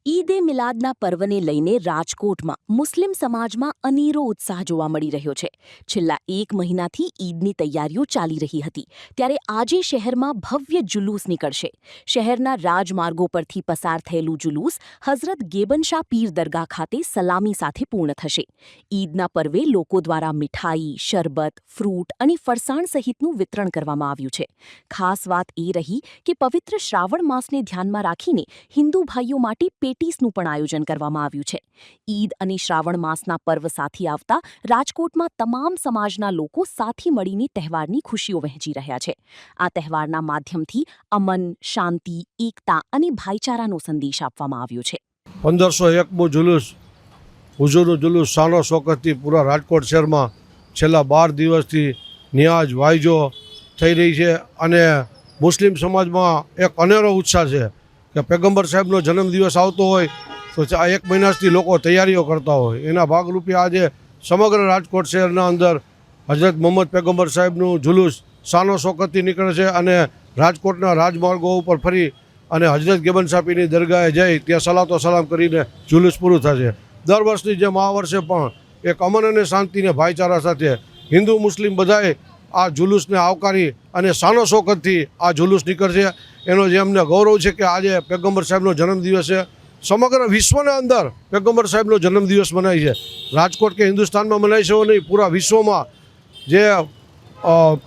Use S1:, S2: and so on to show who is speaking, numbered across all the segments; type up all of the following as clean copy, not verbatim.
S1: ઈદ એ મિલાદના પર્વને લઈને રાજકોટમાં મુસ્લિમ સમાજમાં અનેરો ઉત્સાહ જોવા મળી રહ્યો છે. છેલ્લા એક મહિનાથી ઈદની તૈયારીઓ ચાલી રહી હતી, ત્યારે આજે શહેરમાં ભવ્ય જુલુસ નીકળશે. શહેરના રાજમાર્ગો પરથી પસાર થયેલું જુલુસ હઝરત ગેબનશાહ પીર દરગાહ ખાતે સલામી સાથે પૂર્ણ થશે. ઈદના પર્વે લોકો દ્વારા મીઠાઈ, શરબત, ફ્રૂટ અને ફરસાણ સહિતનું વિતરણ કરવામાં આવ્યું છે. ખાસ વાત એ રહી કે પવિત્ર શ્રાવણ માસને ધ્યાનમાં રાખીને હિન્દુ ભાઈઓ માટે પેટીસનું પણ આયોજન કરવામાં આવ્યું છે. ઈદ અને શ્રાવણ માસના પર્વ સાથે આવતા રાજકોટમાં તમામ સમાજના લોકો સાથે મળીને તહેવારની ખુશીઓ વહેંચી રહ્યા છે. આ તહેવારના માધ્યમથી અમન, શાંતિ, એકતા અને ભાઈચારાનો સંદેશ આપવામાં આવ્યો છે.
S2: 1501મો જુલુસ, હુઝુરનો જુલુસ શાનો શોકતથી પૂરા રાજકોટ શહેરમાં છેલ્લા 12 દિવસથી નિયાજ વાયજો થઈ રહી છે અને મુસ્લિમ સમાજમાં એક અનેરો ઉત્સાહ છે કે પૈગંબર સાહેબનો જન્મદિવસ આવતો હોય તો આ એક મહિનાથી લોકો તૈયારીઓ કરતા હોય. એના ભાગરૂપે આજે સમગ્ર રાજકોટ શહેરના અંદર હઝરત મોહમ્મદ પૈગંબર સાહેબનું જુલુસ શાનો શોકતથી નીકળે છે અને રાજકોટના રાજમાર્ગો ઉપર ફરી અને હઝરત ગેબનશાહ પીરની દરગાહે જઈ ત્યાં સલાતો સલામ કરીને જુલુસ પૂરું થશે. દર વર્ષની જેમ આ વર્ષે પણ એક અમન અને શાંતિને ભાઈચારા સાથે હિન્દુ મુસ્લિમ બધાએ આ જુલુસને આવકારી અને શાનો શોકતથી આ જુલુસ નીકળશે. એનો જે અમને ગૌરવ છે કે આજે પૈગંબર સાહેબનો જન્મદિવસ છે. સમગ્ર વિશ્વના અંદર પૈગંબર સાહેબનો જન્મદિવસ મનાય છે. રાજકોટ કે હિન્દુસ્તાનમાં મનાય છે નહીં, પૂરા વિશ્વમાં જે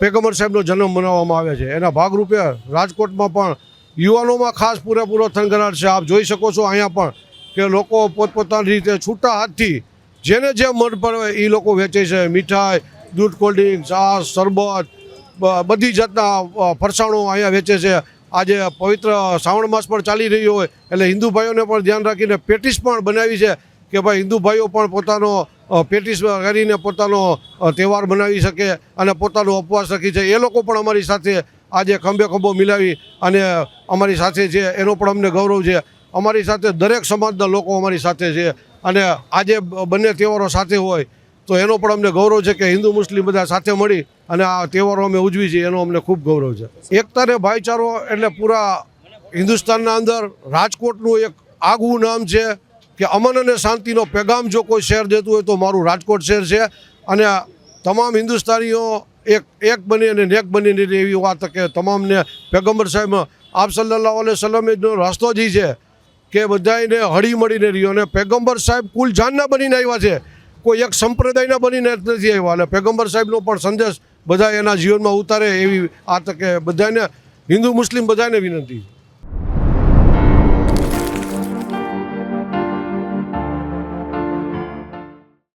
S2: પૈગંબર સાહેબનો જન્મ મનાવવામાં આવે છે એના ભાગરૂપે રાજકોટમાં પણ યુવાનોમાં ખાસ પૂરેપૂરો થનગનાટ છે. આપ જોઈ શકો છો અહીંયા પણ કે લોકો પોતપોતાની રીતે છૂટા હાથથી જેને જે મન પડે એ લોકો વેચે છે. મીઠાઈ, દૂધ, કોલ્ડ્રિંક, છાશ, શરબત, બધી જાતના ફરસાણો અહીંયા વેચે છે. આજે પવિત્ર શ્રાવણ માસ પણ ચાલી રહ્યો હોય એટલે હિન્દુ ભાઈઓને પણ ધ્યાન રાખીને પેટીસ પણ બનાવી છે કે ભાઈ હિન્દુ ભાઈઓ પણ પોતાનો પેટીસ કરીને પોતાનો તહેવાર બનાવી શકે અને પોતાનો ઉપવાસ રાખી છે. એ લોકો પણ અમારી સાથે આજે ખંભે ખંભો મિલાવી અને અમારી સાથે છે એનો પણ અમને ગૌરવ છે. અમારી સાથે દરેક સમાજના લોકો અમારી સાથે છે અને આજે બંને તહેવારો સાથે હોય તો એનો પણ અમને ગૌરવ છે કે હિન્દુ મુસ્લિમ બધા સાથે મળી અને આ તહેવારો અમે ઉજવી છીએ એનો અમને ખૂબ ગૌરવ છે. એકતા અને ભાઈચારો એટલે પૂરા હિન્દુસ્તાનના અંદર રાજકોટનું એક આગવું નામ છે કે અમન અને શાંતિનો પેગામ જો કોઈ શહેર દેતું હોય તો મારું રાજકોટ શહેર છે. અને તમામ હિન્દુસ્તાનીઓ એક બની અને નેક બનીને એવી વાત કે તમામને પૈગંબર સાહેબ આપ સલ્લલ્લાહુ અલૈહિ વસલ્લમનો રસ્તો જ છે કે બધાને હળી મળીને રહ્યો. અને પૈગંબર સાહેબ કુલ જાનના બનીને આવ્યા છે, કોઈ એક સંપ્રદાયના બનીને નથી આવ્યા. અને પૈગંબર સાહેબનો પણ સંદેશ બધા એના જીવનમાં ઉતારે એવી આ તકે બધાને હિન્દુ મુસ્લિમ બધાને વિનંતી.